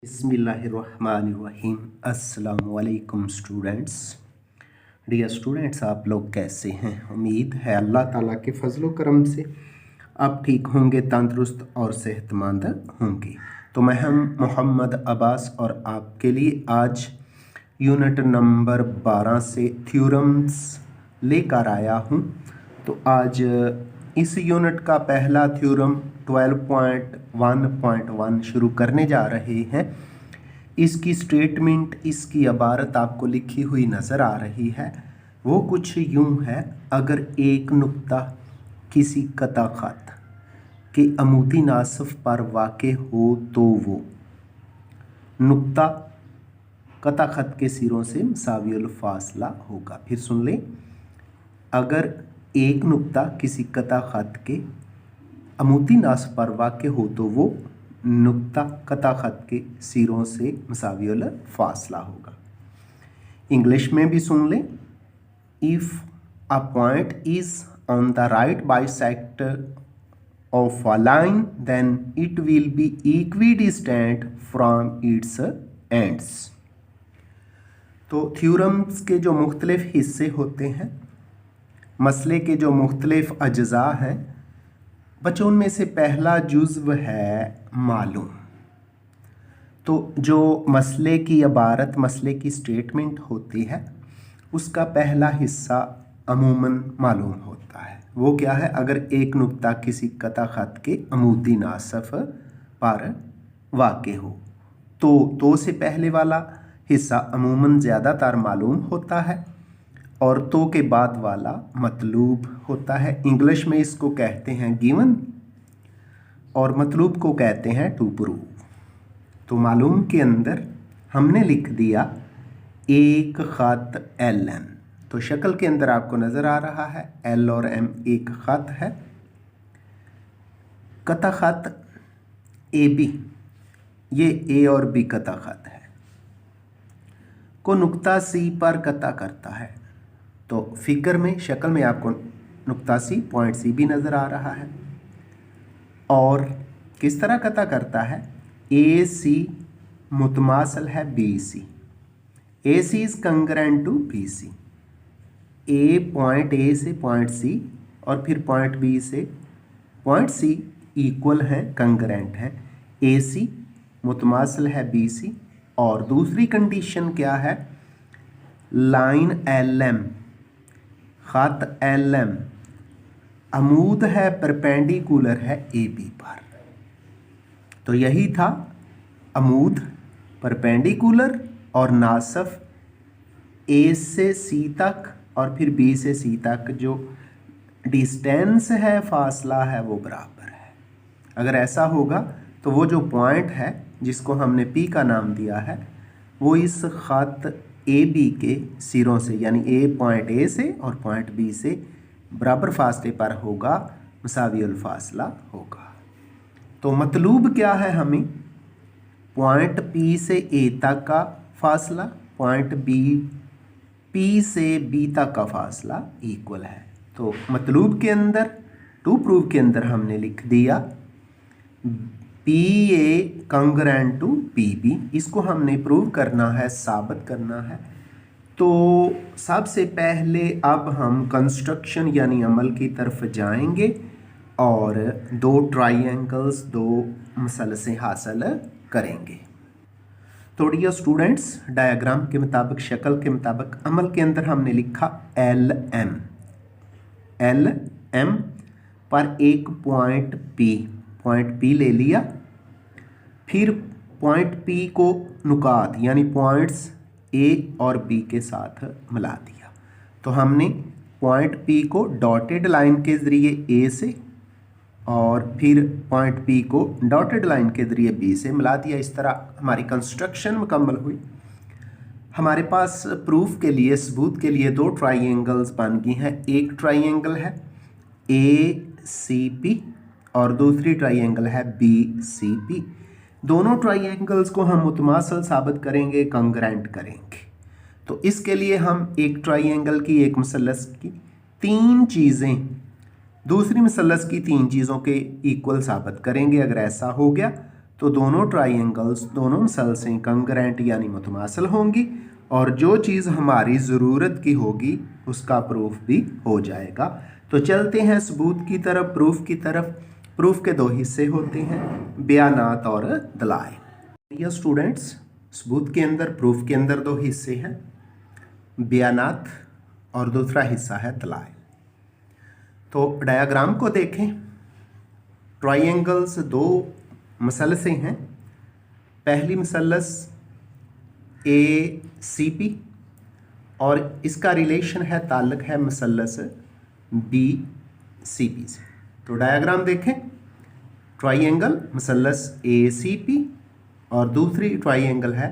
बिस्मिल्लाहिर्रहमानिर्रहीम। अस्सलामुअलैकुम students. Dear students, आप लोग कैसे हैं? उम्मीद है अल्लाह ताला के फजलो करम से आप ठीक होंगे, तंदुरुस्त और सेहतमंद होंगे। तो मैं हम मोहम्मद अब्बास और आपके लिए आज यूनिट नंबर 12 से थ्योरम्स लेकर आया हूँ। तो आज इस यूनिट का पहला थ्योरम 12.1.1 शुरू करने जा रहे हैं। इसकी स्टेटमेंट, इसकी इबारत आपको लिखी हुई नज़र आ रही है। वो कुछ यूँ है, अगर एक नुक्ता किसी कता ख़त के अमूदी नासफ पर वाक़े हो तो वो नुक्ता कता ख़त के सिरों से मुसावियुल फासला होगा। फिर सुन लें, अगर एक नुक्ता किसी कता ख़त के अमूदी नासफ पर वाक़े हो तो वो नुक्ता कता ख़त के सिरों से मुसावियुल फासला होगा। इंग्लिश में भी सुन लें, if a point is on the right bisector of a line then it will be equidistant from its ends. तो थ्योरम्स के जो मुख्तलिफ हिस्से होते हैं, मसले के जो मुख्तलिफ अज्जा हैं, बच्चों उनमें से पहला जुज़्व है मालूम। तो जो मसले की इबारत, मसले की स्टेटमेंट होती है, उसका पहला हिस्सा अमूमन मालूम होता है। वो क्या है? अगर एक नुक्ता किसी कता ख़त के अमूदी नासफ पर वाक़े हो तो से पहले वाला हिस्सा अमूमन ज़्यादातर मालूम होता है और तो के बाद वाला मतलूब होता है। इंग्लिश में इसको कहते हैं गिवन और मतलूब को कहते हैं टू प्रूव। तो मालूम के अंदर हमने लिख दिया एक ख़त एल एम। तो शक्ल के अंदर आपको नज़र आ रहा है एल और एम एक ख़त है। कता ख़त ए बी, ये ए और बी कता ख़त है, को नुक्ता सी पर कता करता है। तो फिगर में, शक्ल में आपको नुक्ता सी, पॉइंट सी भी नज़र आ रहा है। और किस तरह कता करता है? ए सी मुतमासल है B C, A C is congruent to B C. A point A से पॉइंट सी और फिर पॉइंट बी से पॉइंट सी इक्वल हैं, कंग्रेंट हैं। ए सी मुतमासल है बी सी। और दूसरी कंडीशन क्या है? लाइन एल एम, ख़त एल एम अमूद है, परपेंडिकुलर है ए बी पर। तो यही था अमूद, परपेंडिकुलर और नासफ ए से सी तक और फिर बी से सी तक जो डिस्टेंस है, फासला है, वो बराबर है। अगर ऐसा होगा तो वो जो पॉइंट है जिसको हमने पी का नाम दिया है, वो इस ख़त ए बी के सिरों से, यानी ए पॉइंट ए से और पॉइंट बी से बराबर फासले पर होगा, मुसावियुल फासला होगा। तो मतलूब क्या है? हमें पॉइंट पी से ए तक का फासला, पॉइंट बी पी से बी तक का फासला इक्वल है। तो मतलूब के अंदर, टू प्रूव के अंदर हमने लिख दिया P A congruent to P B. इसको हमने प्रूव करना है, साबित करना है। तो सबसे पहले अब हम कंस्ट्रक्शन यानी अमल की तरफ जाएंगे और दो ट्राइंगल्स, दो मसलसें हासिल करेंगे। तो डियर स्टूडेंट्स, डायग्राम के मुताबिक, शक्ल के मुताबिक, अमल के अंदर हमने लिखा एल एम। एल एम पर एक पॉइंट पी ले लिया, फिर पॉइंट पी को नुकात यानी पॉइंट्स ए और बी के साथ मिला दिया। तो हमने पॉइंट पी को डॉटेड लाइन के ज़रिए ए से और फिर पॉइंट पी को डॉटेड लाइन के ज़रिए बी से मिला दिया। इस तरह हमारी कंस्ट्रक्शन मुकम्मल हुई। हमारे पास प्रूफ के लिए, सबूत के लिए दो ट्राइंगल्स बन गई हैं। एक ट्राइंगल है ए सी पी और दूसरी ट्राइंगल है बी सी पी। दोनों ट्राइंगल्स को हम मुतमासल साबित करेंगे, कंग्रेंट करेंगे। तो इसके लिए हम एक ट्राइंगल की, एक मुसल्लस की तीन चीज़ें दूसरी मुसल्लस की तीन चीज़ों के इक्वल साबित करेंगे। अगर ऐसा हो गया तो दोनों ट्राइंगल्स, दोनों मसलसें कंग्रेंट यानी मुतमासिल होंगी, और जो चीज़ हमारी ज़रूरत की होगी उसका प्रूफ भी हो जाएगा। तो चलते हैं सबूत की तरफ, प्रूफ की तरफ। प्रूफ के 2 हिस्से होते हैं, बयानात और दलाइल। ये स्टूडेंट्स, सबूत के अंदर, प्रूफ के अंदर 2 हिस्से हैं, बयानात और दूसरा हिस्सा है दलाइल। तो डायग्राम को देखें। ट्राइंगल्स 2 मसलसें हैं। पहली मसलस ACP और इसका रिलेशन है, ताल्लुक है मसलस BCP से। तो डायग्राम देखें। ट्राइंगल मसलस ACP और दूसरी ट्राइंगल है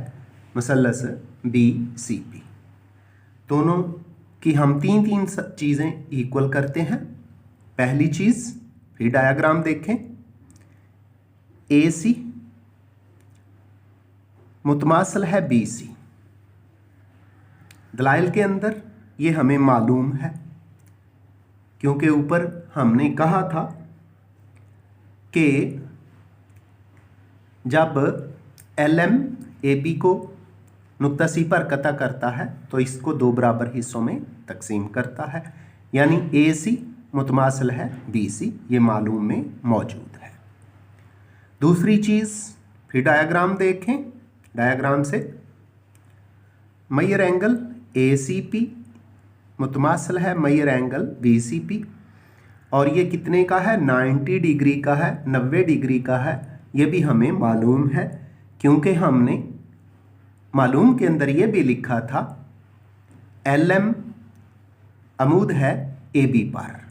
मसलस BCP। दोनों की हम 3 चीज़ें इक्वल करते हैं। पहली चीज़, फिर डायग्राम देखें, AC मुतमासिल है BC। दलाइल के अंदर ये हमें मालूम है, क्योंकि ऊपर हमने कहा था कि जब LM AB को नुक्ता C पर कता करता है तो इसको 2 बराबर हिस्सों में तकसीम करता है, यानी AC मुतमासिल है BC, ये मालूम में मौजूद है। दूसरी चीज़, फिर डायग्राम देखें। डायग्राम से मयर एंगल ACP मुतमासिल है मयर एंगल BCP, और ये कितने का है, 90 डिग्री का है, 90 डिग्री का है। ये भी हमें मालूम है, क्योंकि हमने मालूम के अंदर ये भी लिखा था LM अमूद है AB पर।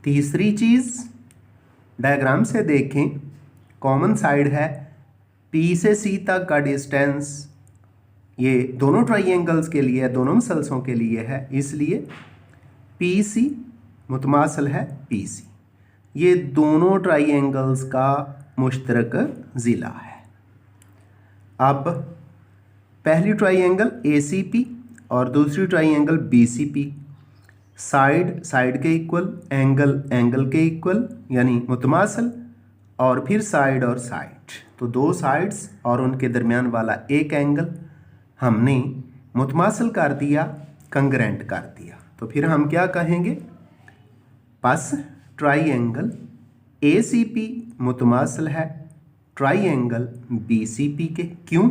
तीसरी चीज़, डायग्राम से देखें, कॉमन साइड है P से C तक का डिस्टेंस, ये दोनों ट्राइंगल्स के लिए, दोनों मसलसों के लिए है, इसलिए PC मुतमासिल है PC। ये दोनों ट्राइंगल्स का मुश्तरक ज़िला है। अब पहली ट्राइंगल ACP और दूसरी ट्राइंगल BCP, साइड के इक्वल, एंगल के इक्वल यानी मुतमासिल, और फिर साइड और साइड, तो 2 साइड्स और उनके दरमियान वाला एक एंगल हमने मुतमासिल कर दिया, कंग्रेंट कर दिया। तो फिर हम क्या कहेंगे, बस ट्राइंगल ACP मुतमासिल है ट्राइंगल BCP के। क्यों?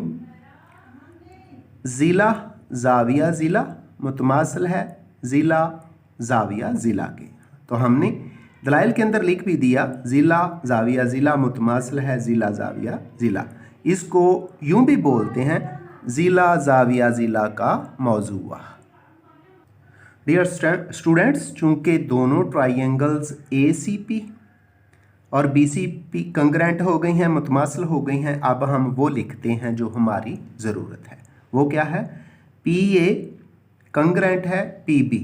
ज़िला ज़ाविया ज़िला मुतमासिल है ज़िला ज़ाविया ज़िला के। तो हमने दलाइल के अंदर लिख भी दिया, ज़िला ज़ाविया ज़िला मुतमासिल है ज़िला ज़ाविया ज़िला। इसको यूं भी बोलते हैं ज़िला ज़ाविया ज़िला का मौजूआ। डियर स्टूडेंट्स, चूँकि दोनों ट्राइंगल्स ACP और BCP कंग्रेंट हो गई हैं, मुतमासिल हो गई हैं, अब हम वो लिखते हैं जो हमारी ज़रूरत है। वो क्या है, PA कंग्रेंट है PB,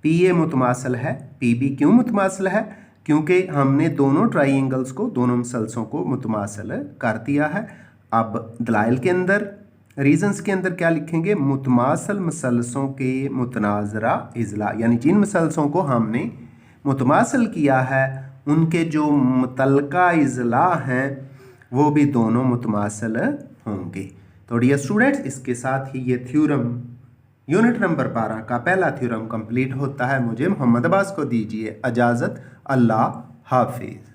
PA मुतमासिल है PB। क्यों मुतमासिल है? क्योंकि हमने दोनों ट्राइंगल्स को, दोनों मसलसों को मुतमासिल कर दिया है। अब दलाइल के अंदर, रीजंस के अंदर क्या लिखेंगे, मुतमासिल मसलसों के मुतनाज़रा इज़ला, यानी जिन मसलसों को हमने मुतमासिल किया है उनके जो मुतलका इज़ला हैं वो भी दोनों मुतमासिल होंगे। तो डियर स्टूडेंट्स, इसके साथ ही ये थ्योरम यूनिट नंबर 12 का पहला थ्योरम कंप्लीट होता है। मुझे मोहम्मद अब्बास को दीजिए इजाज़त। अल्लाह हाफिज़।